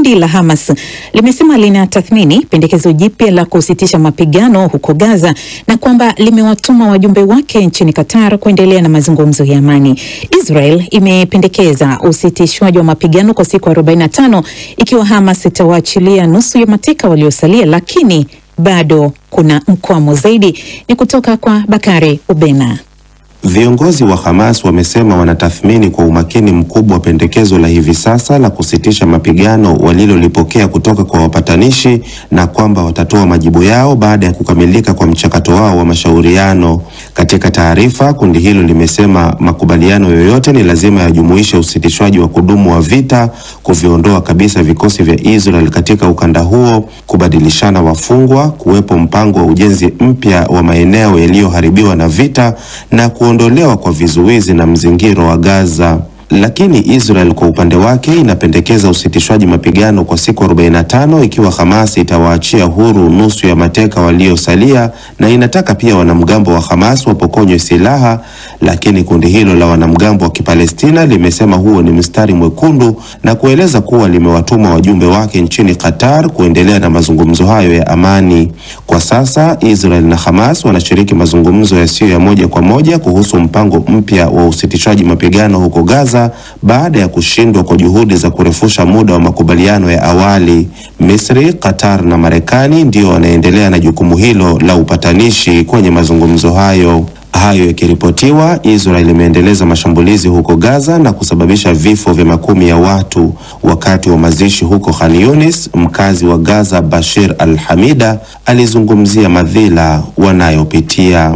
Kundi la Hamas limesema linatathmini pendekezo jipya la kusitisha mapigano huko Gaza na kwamba limewatuma wajumbe wake nchini Qatar kuendelea na mazungumzo ya amani. Israel imependekeza usitishwaji wa mapigano kwa siku 45 ikiwa Hamas itawaachilia nusu ya mateka waliosalia, lakini bado kuna mkwamo zaidi. Ni kutoka kwa Bakari Ubena. Viongozi wa Hamas wamesema wanatathmini kwa umakini mkubwa pendekezo la hivi sasa la kusitisha mapigano walilolipokea kutoka kwa wapatanishi na kwamba watatoa majibu yao baada ya kukamilika kwa mchakato wao wa mashauriano. Katika taarifa, kundi hilo limesema makubaliano yoyote ni lazima yajumuishe usitishwaji wa kudumu wa vita, kuviondoa kabisa vikosi vya Israel katika ukanda huo, kubadilishana wafungwa, kuwepo mpango wa ujenzi mpya wa maeneo yaliyoharibiwa na vita na kuondolewa kwa vizuizi na mzingiro wa Gaza. Lakini Israel kwa upande wake inapendekeza usitishwaji mapigano kwa siku 45 ikiwa Hamas itawaachia huru nusu ya mateka waliosalia, na inataka pia wanamgambo wa Hamas wapokonywe silaha, lakini kundi hilo la wanamgambo wa Kipalestina limesema huo ni mstari mwekundu na kueleza kuwa limewatuma wajumbe wake nchini Qatar kuendelea na mazungumzo hayo ya amani. Kwa sasa Israel na Hamas wanashiriki mazungumzo yasiyo ya moja kwa moja kuhusu mpango mpya wa usitishwaji mapigano huko Gaza baada ya kushindwa kwa juhudi za kurefusha muda wa makubaliano ya awali. Misri, Qatar na Marekani ndio wanaendelea na jukumu hilo la upatanishi kwenye mazungumzo hayo. Hayo yakiripotiwa, Israel imeendeleza mashambulizi huko Gaza na kusababisha vifo vya makumi ya watu. Wakati wa mazishi huko Khan Yunis, mkazi wa Gaza Bashir al-Hamida alizungumzia madhila wanayopitia.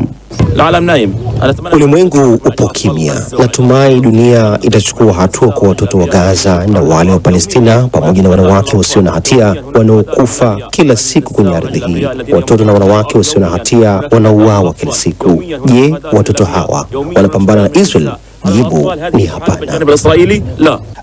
Ulimwengu upo kimya. Natumai dunia itachukua hatua kwa watoto wa Gaza na wale wa Palestina pamoja na wanawake wasio na hatia wanaokufa kila siku kwenye ardhi hii. Watoto na wanawake wasio na hatia wanauawa kila siku. Je, watoto hawa wanapambana na Israel? Jibu ni hapana.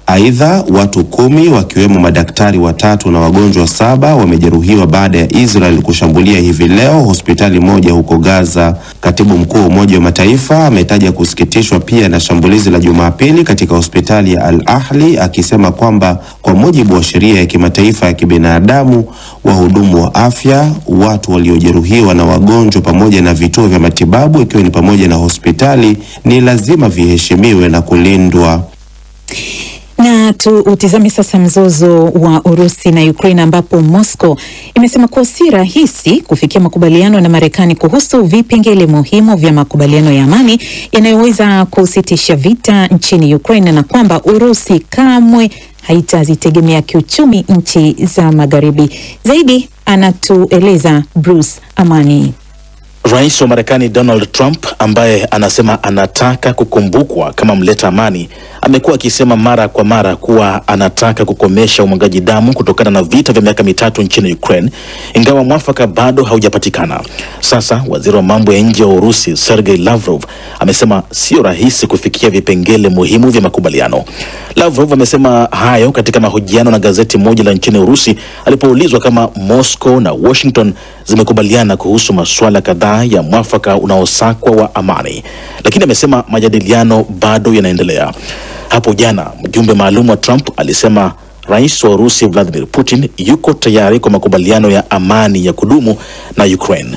Aidha, watu 10 wakiwemo madaktari 3 na wagonjwa 7 wamejeruhiwa baada ya Israel kushambulia hivi leo hospitali moja huko Gaza. Katibu mkuu wa Umoja wa Mataifa ametaja kusikitishwa pia na shambulizi la Jumapili katika hospitali ya Al-Ahli, akisema kwamba kwa mujibu wa sheria ya kimataifa ya kibinadamu, wahudumu wa afya, watu waliojeruhiwa na wagonjwa pamoja na vituo vya matibabu ikiwa ni pamoja na hospitali ni lazima viheshimiwe na kulindwa. Na utizame sasa mzozo wa Urusi na Ukraine, ambapo Moscow imesema kuwa si rahisi kufikia makubaliano na Marekani kuhusu vipengele muhimu vya makubaliano ya amani yanayoweza kusitisha vita nchini Ukraine, na kwamba Urusi kamwe haitazitegemea kiuchumi nchi za Magharibi. Zaidi anatueleza Bruce Amani. Rais wa Marekani Donald Trump, ambaye anasema anataka kukumbukwa kama mleta amani, amekuwa akisema mara kwa mara kuwa anataka kukomesha umwagaji damu kutokana na vita vya miaka 3 nchini Ukraine, ingawa mwafaka bado haujapatikana. Sasa waziri wa mambo ya nje wa Urusi Sergei Lavrov amesema sio rahisi kufikia vipengele muhimu vya makubaliano. Lavrov amesema hayo katika mahojiano na gazeti moja la nchini Urusi alipoulizwa kama Moscow na Washington zimekubaliana kuhusu masuala kadhaa ya mwafaka unaosakwa wa amani, lakini amesema majadiliano bado yanaendelea. Hapo jana mjumbe maalum wa Trump alisema Rais wa Urusi Vladimir Putin yuko tayari kwa makubaliano ya amani ya kudumu na Ukraine.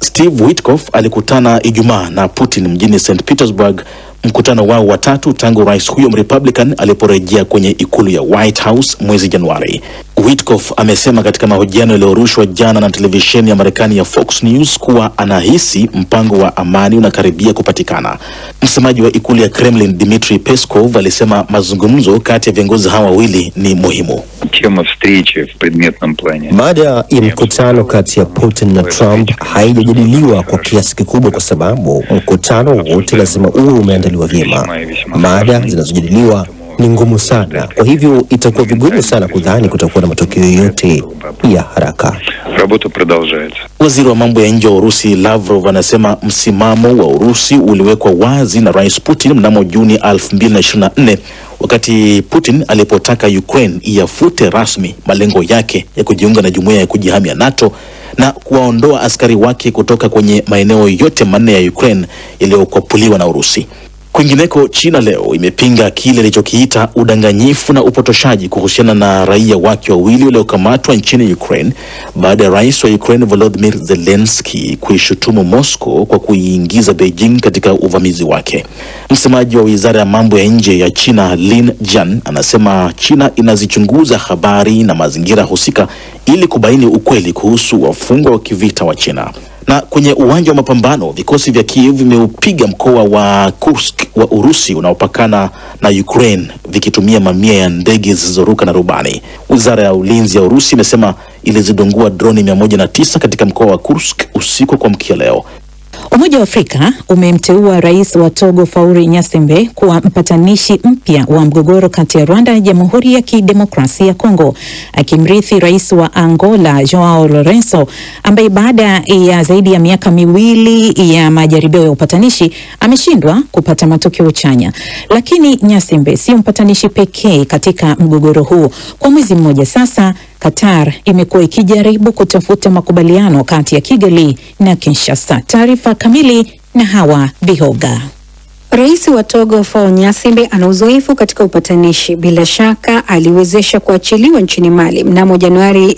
Steve Witkoff alikutana Ijumaa na Putin mjini St. Petersburg, mkutano wao wa 3 tangu rais huyo Republican aliporejea kwenye ikulu ya White House mwezi Januari. Witkoff amesema katika mahojiano yaliyorushwa jana na televisheni ya Marekani ya Fox News kuwa anahisi mpango wa amani unakaribia kupatikana. Msemaji wa ikulu ya Kremlin Dmitry Peskov alisema mazungumzo kati ya viongozi hawa wawili ni muhimu. Mada ya mkutano kati ya Putin na Trump haijajadiliwa kwa kiasi kikubwa kwa sababu mkutano wote lazima uwe umeandaliwa vyema. Mada zinazojadiliwa ni ngumu sana, kwa hivyo itakuwa vigumu sana kudhani kutakuwa na matokeo yote ya haraka. Waziri wa mambo ya nje wa Urusi Lavrov anasema msimamo wa Urusi uliwekwa wazi na Rais Putin mnamo Juni 2024 wakati Putin alipotaka Ukraine iafute rasmi malengo yake ya kujiunga na jumuiya ya kujihamia NATO na kuwaondoa askari wake kutoka kwenye maeneo yote 4 ya Ukraine yaliyokwapuliwa na Urusi. Kwingineko, China leo imepinga kile ilichokiita udanganyifu na upotoshaji kuhusiana na raia wake wawili waliokamatwa nchini Ukraine baada ya rais wa Ukraine Volodymyr Zelensky kuishutumu Moscow kwa kuiingiza Beijing katika uvamizi wake. Msemaji wa wizara ya mambo ya nje ya China Lin Jian anasema China inazichunguza habari na mazingira husika ili kubaini ukweli kuhusu wafungwa wa kivita wa China. Na kwenye uwanja wa mapambano, vikosi vya Kiev vimeupiga mkoa wa Kursk wa Urusi unaopakana na Ukraine vikitumia mamia ya ndege zisizoruka na rubani. Wizara ya ulinzi ya Urusi imesema ilizidungua droni 109 katika mkoa wa Kursk usiku kwa mkia leo. Umoja wa Afrika umemteua rais wa Togo Faure Gnassingbe kuwa mpatanishi mpya wa mgogoro kati ya Rwanda na Jamhuri ya Kidemokrasia ya Kongo, akimrithi rais wa Angola Joao Lourenço ambaye baada ya zaidi ya miaka miwili ya majaribio ya upatanishi ameshindwa kupata matokeo chanya. Lakini Gnassingbe sio mpatanishi pekee katika mgogoro huu. Kwa mwezi mmoja sasa, Qatar imekuwa ikijaribu kutafuta makubaliano kati ya Kigali na Kinshasa. Taarifa kamili na Hawa Bihoga. Rais wa Togo Faure Gnassingbe ana uzoefu katika upatanishi. Bila shaka aliwezesha kuachiliwa nchini Mali mnamo Januari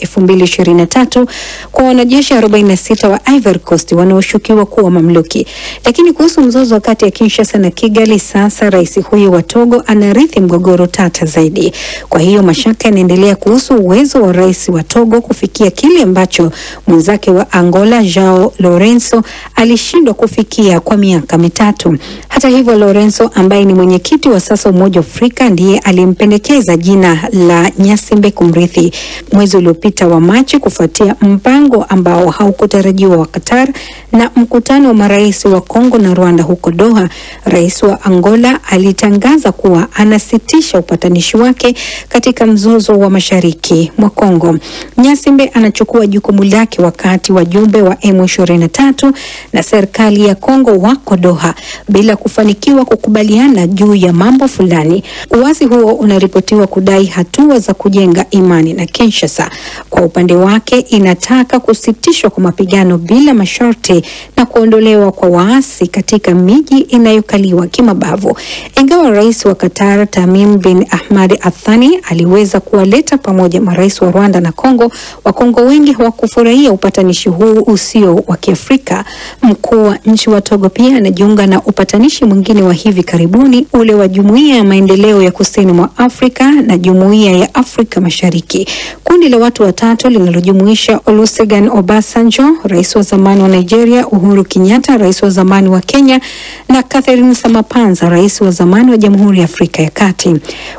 2023 kwa wanajeshi 46 wa Ivory Coast wanaoshukiwa kuwa mamluki. Lakini kuhusu mzozo kati ya Kinshasa na Kigali, sasa rais huyo wa Togo anarithi mgogoro tata zaidi. Kwa hiyo mashaka yanaendelea kuhusu uwezo wa rais wa Togo kufikia kile ambacho mwenzake wa Angola Joao Lourenço alishindwa kufikia kwa miaka mitatu. Hata hivyo, Lourenço ambaye ni mwenyekiti wa sasa Umoja wa Afrika ndiye alimpendekeza jina la Gnassingbe kumrithi mwezi uliopita wa Machi kufuatia mpango ambao haukutarajiwa wa Qatar na mkutano wa marais wa Kongo na Rwanda huko Doha. Rais wa Angola alitangaza kuwa anasitisha upatanishi wake katika mzozo wa mashariki mwa Kongo. Gnassingbe anachukua jukumu lake wakati wajumbe wa M23 na serikali ya Kongo wako Doha bila kufanikiwa kukubaliana juu ya mambo fulani. Uwazi huo unaripotiwa kudai hatua za kujenga imani na Kinshasa kwa upande wake inataka kusitishwa kwa mapigano bila masharti na kuondolewa kwa waasi katika miji inayokaliwa kimabavu. Ingawa rais wa Qatar Tamim bin Ahmad Al-Thani aliweza kuwaleta pamoja marais wa Rwanda na Kongo, Wakongo wengi hawakufurahia upatanishi huu usio wa Kiafrika. Mkuu wa nchi wa Togo pia anajiunga na upatanishi mwingine wa hivi karibuni, ule wa Jumuiya ya Maendeleo ya Kusini mwa Afrika na Jumuiya ya Afrika Mashariki. Kundi la watu watatu linalojumuisha Olusegun Obasanjo, rais wa zamani wa Nigeria, Uhuru Kenyatta, rais wa zamani wa Kenya, na Catherine Samapanza, rais wa zamani wa Jamhuri ya Afrika ya Kati.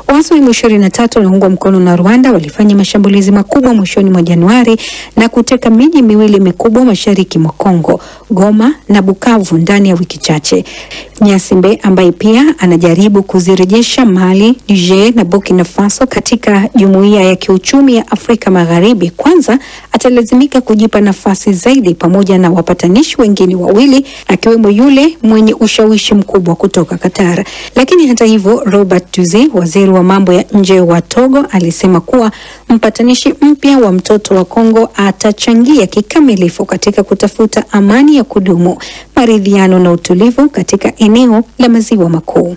Waasi wa M23 wanaungwa mkono na Rwanda walifanya mashambulizi makubwa mwishoni mwa Januari na kuteka miji miwili mikubwa mashariki mwa Kongo, Goma na Bukavu, ndani ya wiki chache. Gnassingbe ambaye pia anajaribu kuzirejesha Mali, Niger na Burkina Faso katika Jumuiya ya Kiuchumi ya Afrika Magharibi, kwanza atalazimika kujipa nafasi zaidi pamoja na wapatanishi wengine wawili, akiwemo yule mwenye ushawishi mkubwa kutoka Qatar. Lakini hata hivyo, Robert Tuzi, waziri wa mambo ya nje wa Togo, alisema kuwa mpatanishi mpya wa mtoto wa Kongo atachangia kikamilifu katika kutafuta amani ya kudumu, maridhiano na utulivu katika eneo la Maziwa Makuu.